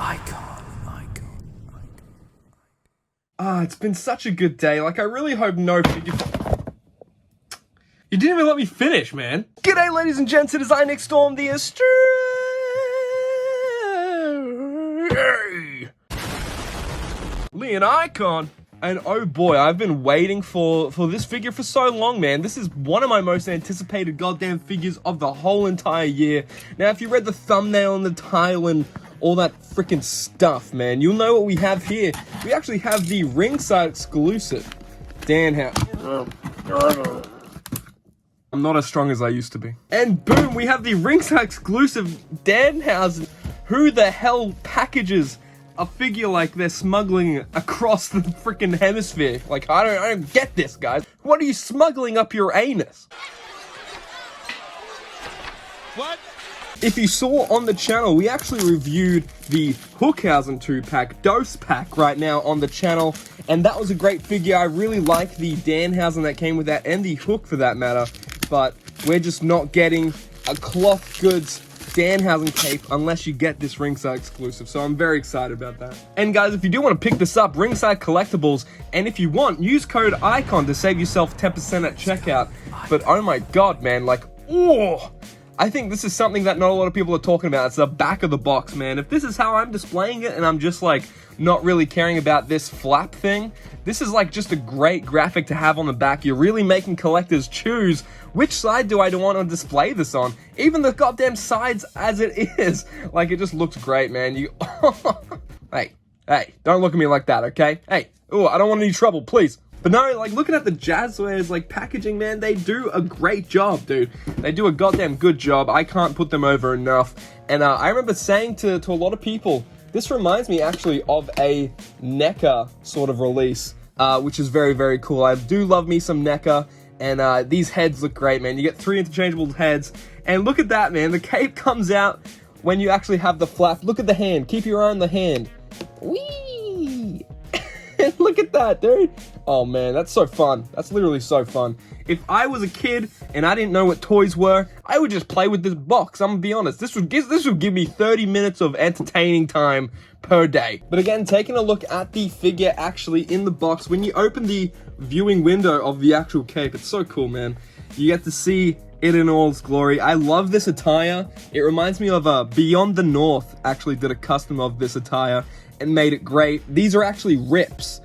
Ah, it's been such a good day. Like, I really hope no figure... You didn't even let me finish, man. G'day, ladies and gents. It is I, Nick Storm, the Australian icon. And oh boy, I've been waiting for this figure for so long, man. This is one of my most anticipated goddamn figures of the whole entire year. Now, if you read the thumbnail and the title and all that freaking stuff, man, you'll know what we have here. We actually have the Ringside exclusive Danhausen. I'm not as strong as I used to be. And boom, we have the Ringside exclusive Danhausen. Who the hell packages a figure like they're smuggling across the freaking hemisphere? Like, I don't get this, guys. What are you smuggling up your anus? What? If you saw on the channel, we actually reviewed the Danhausen 2-pack, Dose Pack, right now on the channel, and that was a great figure. I really like the Danhausen that came with that, and the hook for that matter, but we're just not getting a cloth goods Danhausen cape unless you get this Ringside exclusive, so I'm very excited about that. And guys, if you do want to pick this up, Ringside Collectibles, and if you want, use code ICON to save yourself 10% at checkout. But oh my god, man, like, oh, I think this is something that not a lot of people are talking about. It's the back of the box, man. If this is how I'm displaying it and I'm just like not really caring about this flap thing, this is like just a great graphic to have on the back. You're really making collectors choose which side do I want to display this on. Even the goddamn sides as it is. Like, it just looks great, man. You hey, don't look at me like that, okay? Hey, oh, I don't want any trouble, please. But no, like, looking at the Jazzwares, like, packaging, man, they do a great job, dude. They do a goddamn good job. I can't put them over enough. And I remember saying to a lot of people, this reminds me actually of a NECA sort of release, which is very, very cool. I do love me some NECA, and these heads look great, man. You get 3 interchangeable heads, and look at that, man. The cape comes out when you actually have the flap. Look at the hand. Keep your eye on the hand. Whee! Look at that, dude. Oh man, that's so fun. That's literally so fun. If I was a kid and I didn't know what toys were, I would just play with this box. I'm gonna be honest. This would give me 30 minutes of entertaining time per day. But again, taking a look at the figure actually in the box, when you open the viewing window of the actual cape, it's so cool, man. You get to see it in all its glory. I love this attire. It reminds me of Beyond the North actually did a custom of this attire and made it great. These are actually rips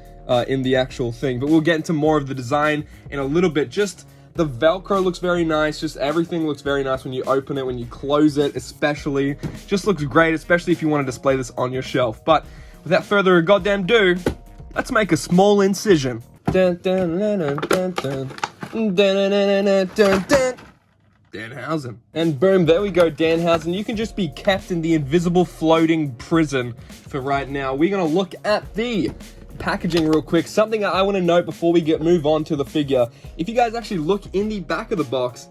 in the actual thing, but we'll get into more of the design in a little bit. Just the Velcro looks very nice. Just everything looks very nice when you open it, when you close it especially. Just looks great, especially if you want to display this on your shelf. But without further goddamn ado, let's make a small incision. Dun, dun, dun, dun, dun, dun. Dun, dun, dun, dun, dun, dun. Danhausen. And boom, there we go, Danhausen. You can just be kept in the invisible floating prison for right now. We're gonna look at the packaging real quick. Something that I want to note before we move on to the figure. If you guys actually look in the back of the box,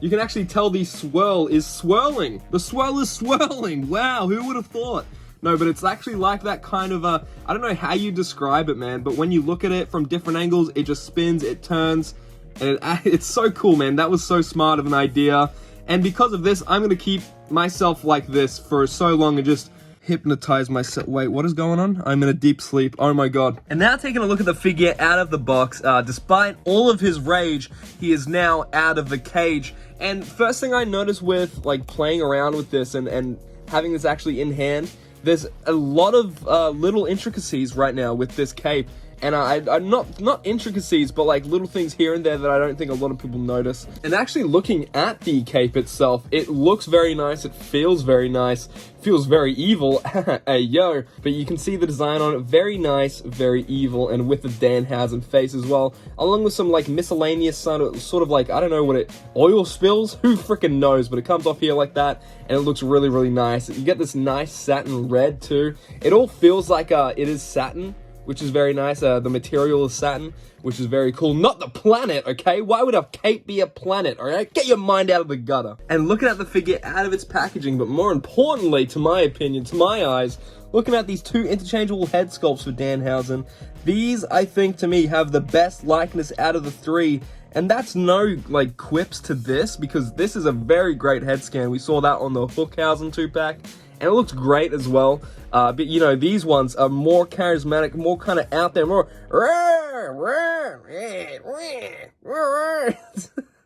you can actually tell the swirl is swirling. The swirl is swirling. Wow, who would have thought? No, but it's actually like that kind of I don't know how you describe it, man, but when you look at it from different angles, it just spins, it turns, and it's so cool, man. That was so smart of an idea. And because of this, I'm going to keep myself like this for so long and just hypnotize myself. Wait, what is going on? I'm in a deep sleep. Oh my god. And now taking a look at the figure out of the box, despite all of his rage, he is now out of the cage. And first thing I noticed with like playing around with this and having this actually in hand, there's a lot of little intricacies right now with this cape. And I'm not intricacies, but like little things here and there that I don't think a lot of people notice. And actually looking at the cape itself, it looks very nice, it feels very nice, feels very evil, hey yo. But you can see the design on it, very nice, very evil, and with the Danhausen face as well, along with some like miscellaneous sort of like, I don't know what it, oil spills? Who freaking knows, but it comes off here like that, and it looks really, really nice. You get this nice satin red too. It all feels like it is satin, which is very nice. The material is satin, which is very cool. Not the planet, okay? Why would a cape be a planet, alright? Get your mind out of the gutter. And looking at the figure out of its packaging, but more importantly, to my opinion, to my eyes, looking at these 2 interchangeable head sculpts for Danhausen, these, I think, to me, have the best likeness out of the 3. And that's no, like, quips to this, because this is a very great head scan. We saw that on the Danhausen 2-pack. and it looks great as well. But you know, these ones are more charismatic, more kind of out there, more.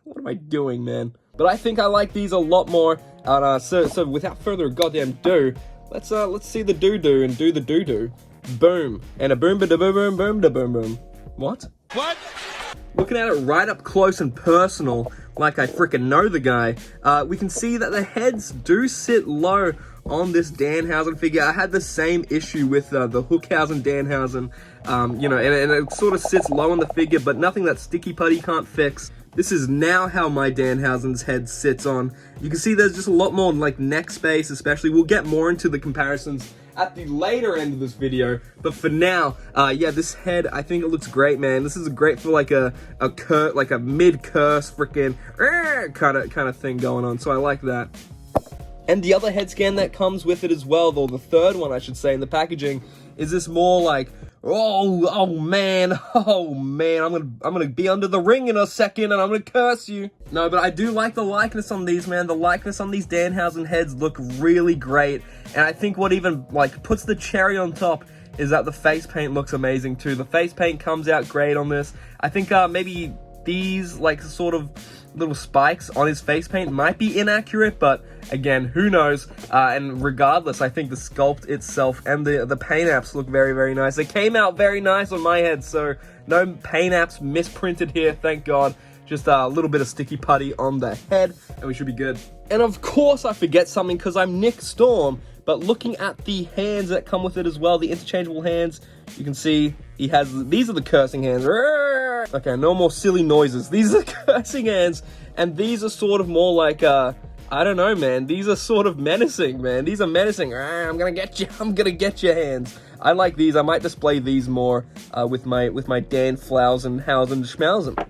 What am I doing, man? But I think I like these a lot more. So without further goddamn ado, let's see the doo-doo and do the doo-doo. Boom. And a boom, ba da boom, boom, boom, da boom, boom. What? What? Looking at it right up close and personal, like I freaking know the guy, we can see that the heads do sit low on this Danhausen figure. I had the same issue with the Hookhausen Danhausen, you know, and it sort of sits low on the figure, but nothing that Sticky Putty can't fix. This is now how my Danhausen's head sits on. You can see there's just a lot more like neck space, especially. We'll get more into the comparisons at the later end of this video, but for now, yeah, this head, I think it looks great, man. This is great for like a mid-curse freaking kind of thing going on, so I like that. And the other head scan that comes with it as well, or the third one I should say in the packaging, is this more like, oh man, I'm gonna be under the ring in a second and I'm gonna curse you. No, but I do like the likeness on these, man. The likeness on these Danhausen heads look really great. And I think what even like puts the cherry on top is that the face paint looks amazing too. The face paint comes out great on this. I think maybe these like sort of little spikes on his face paint might be inaccurate, but again, who knows? And regardless, I think the sculpt itself and the paint apps look very, very nice. They came out very nice on my head, so no paint apps misprinted here, thank God. Just a little bit of Sticky Putty on the head, and we should be good. And of course I forget something because I'm Nick Storm, but looking at the hands that come with it as well, the interchangeable hands, you can see he has, these are the cursing hands. Okay, no more silly noises. These are the cursing hands, and these are sort of more like, I don't know, man. These are sort of menacing, man. These are menacing. I'm gonna get you. I'm gonna get your hands. I like these. I might display these more with my Danhausen Schmausen.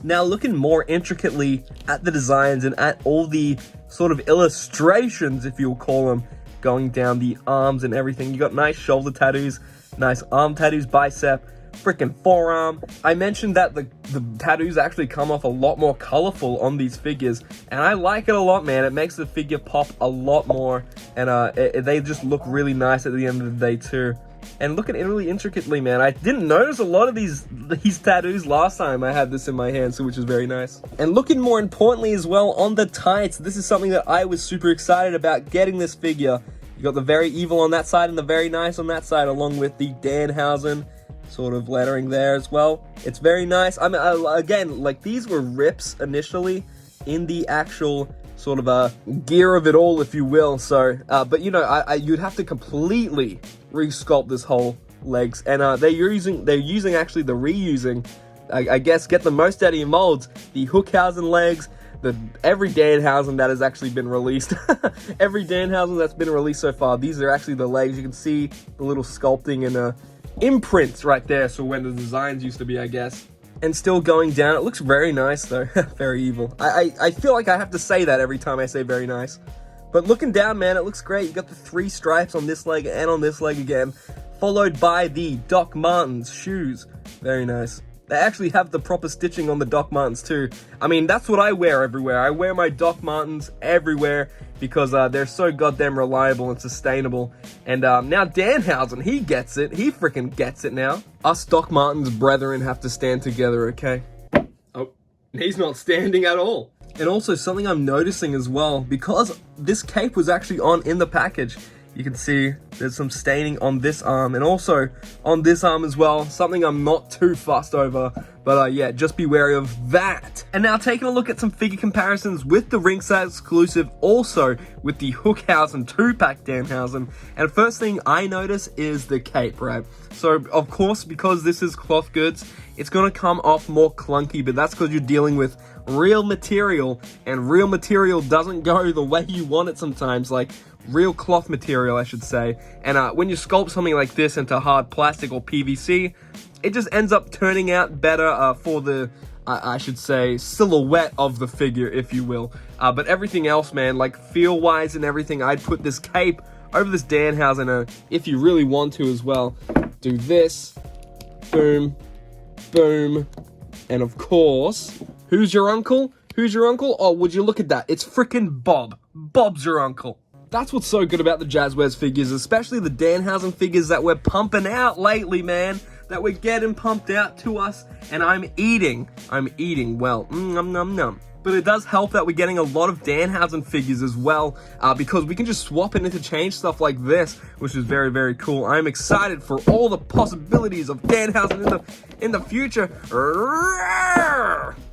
Now, looking more intricately at the designs and at all the sort of illustrations, if you'll call them, going down the arms and everything. You got nice shoulder tattoos, nice arm tattoos, bicep, freaking forearm. I mentioned that the tattoos actually come off a lot more colorful on these figures, and I like it a lot, man. It makes the figure pop a lot more, and they just look really nice at the end of the day too. And look at it really intricately, man. I didn't notice a lot of these tattoos last time I had this in my hand, so which is very nice. And looking more importantly as well on the tights, this is something that I was super excited about getting this figure. You got the very evil on that side and the very nice on that side, along with the Danhausen sort of lettering there as well. It's very nice. I mean, again, like these were rips initially in the actual sort of gear of it all, if you will. So, but you know, you'd have to completely resculpt this whole legs, and they're using actually the reusing. I guess get the most out of your molds. The Hookhausen legs, every Danhausen that has actually been released, every Danhausen that's been released so far. These are actually the legs. You can see the little sculpting and imprints right there. So when the designs used to be, I guess. And still going down, it looks very nice though. Very evil. I feel like I have to say that every time I say very nice. But looking down, man, it looks great. You got the 3 stripes on this leg and on this leg again, followed by the Doc Martens shoes. Very nice. They actually have the proper stitching on the Doc Martens too. I mean, that's what I wear everywhere. I wear my Doc Martens everywhere because they're so goddamn reliable and sustainable. And now Danhausen, he gets it. He freaking gets it now. Us Doc Martens brethren have to stand together, okay? Oh, he's not standing at all. And also something I'm noticing as well, because this cape was actually on in the package, you can see there's some staining on this arm and also on this arm as well. Something I'm not too fussed over, but yeah, just be wary of that. And now taking a look at some figure comparisons with the Ringside exclusive, also with the Hookhausen 2-pack Danhausen. And first thing I notice is the cape, right? So of course, because this is cloth goods, it's gonna come off more clunky, but that's because you're dealing with real material, and real material doesn't go the way you want it sometimes, like real cloth material, I should say. And when you sculpt something like this into hard plastic or PVC, it just ends up turning out better for the, I should say, silhouette of the figure, if you will. But everything else, man, like feel-wise and everything, I'd put this cape over this Danhausen, if you really want to as well. Do this, boom, boom, and of course, who's your uncle? Who's your uncle? Oh, would you look at that? It's frickin' Bob. Bob's your uncle. That's what's so good about the Jazzwares figures, especially the Danhausen figures that we're pumping out lately, man. That we're getting pumped out to us, and I'm eating well. Num num num. But it does help that we're getting a lot of Danhausen figures as well, because we can just swap and interchange stuff like this, which is very, very cool. I'm excited for all the possibilities of Danhausen in the future.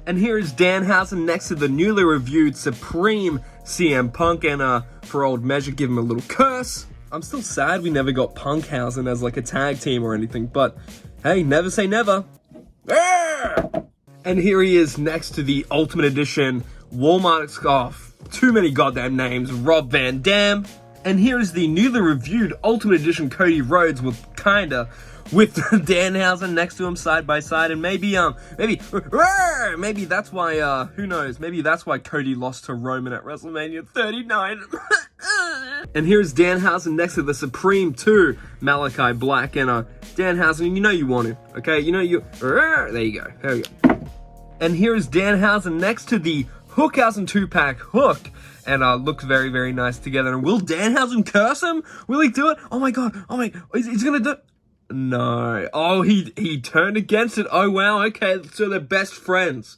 And here is Danhausen next to the newly reviewed Supreme CM Punk, and for old measure, give him a little curse. I'm still sad we never got Punkhausen as like a tag team or anything, but hey, never say never. And here he is next to the Ultimate Edition Walmart scarf. Too many goddamn names. Rob Van Dam. And here is the newly reviewed Ultimate Edition Cody Rhodes with Danhausen next to him side by side, and maybe that's why who knows? Maybe that's why Cody lost to Roman at WrestleMania 39. And here's Danhausen next to the Supreme 2 Malachi Black, and Danhausen, you know you want him, okay? You know you. There you go. There we go. And here is Danhausen next to the Hookhausen 2-pack Hook, and looks very, very nice together. And will Danhausen curse him? Will he do it? Oh my god! Oh my! He's gonna do. No. Oh, he turned against it. Oh wow. Okay, so they're best friends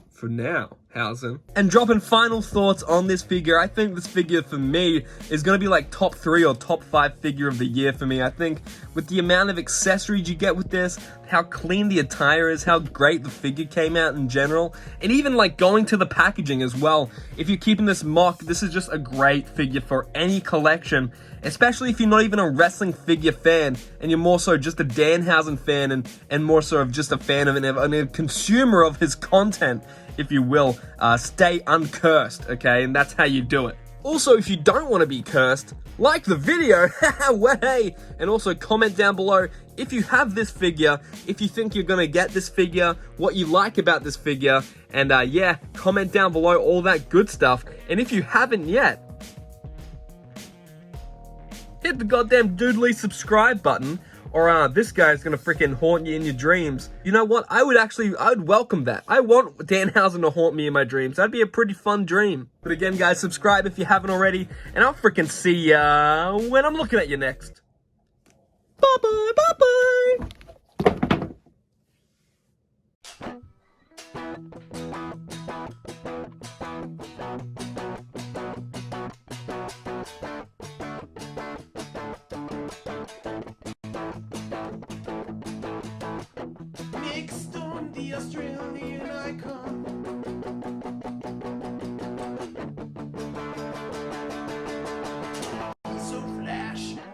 for now. Hausen. And dropping final thoughts on this figure, I think this figure for me is going to be like top 3 or top 5 figure of the year for me. I think with the amount of accessories you get with this, how clean the attire is, how great the figure came out in general, and even like going to the packaging as well. If you're keeping this mock, this is just a great figure for any collection, especially if you're not even a wrestling figure fan and you're more so just a Danhausen fan and more so of just a fan of a consumer of his content, if you will. Stay uncursed, okay? And that's how you do it. Also, if you don't want to be cursed, like the video, way, and also comment down below if you have this figure, if you think you're gonna get this figure, what you like about this figure, and yeah, comment down below all that good stuff. And if you haven't yet, hit the goddamn doodly subscribe button, or this guy's gonna freaking haunt you in your dreams. You know what? I would welcome that. I want Danhausen to haunt me in my dreams. That'd be a pretty fun dream. But again, guys, subscribe if you haven't already, and I'll freaking see ya when I'm looking at you next. Bye-bye, bye-bye! Mixed on the Australian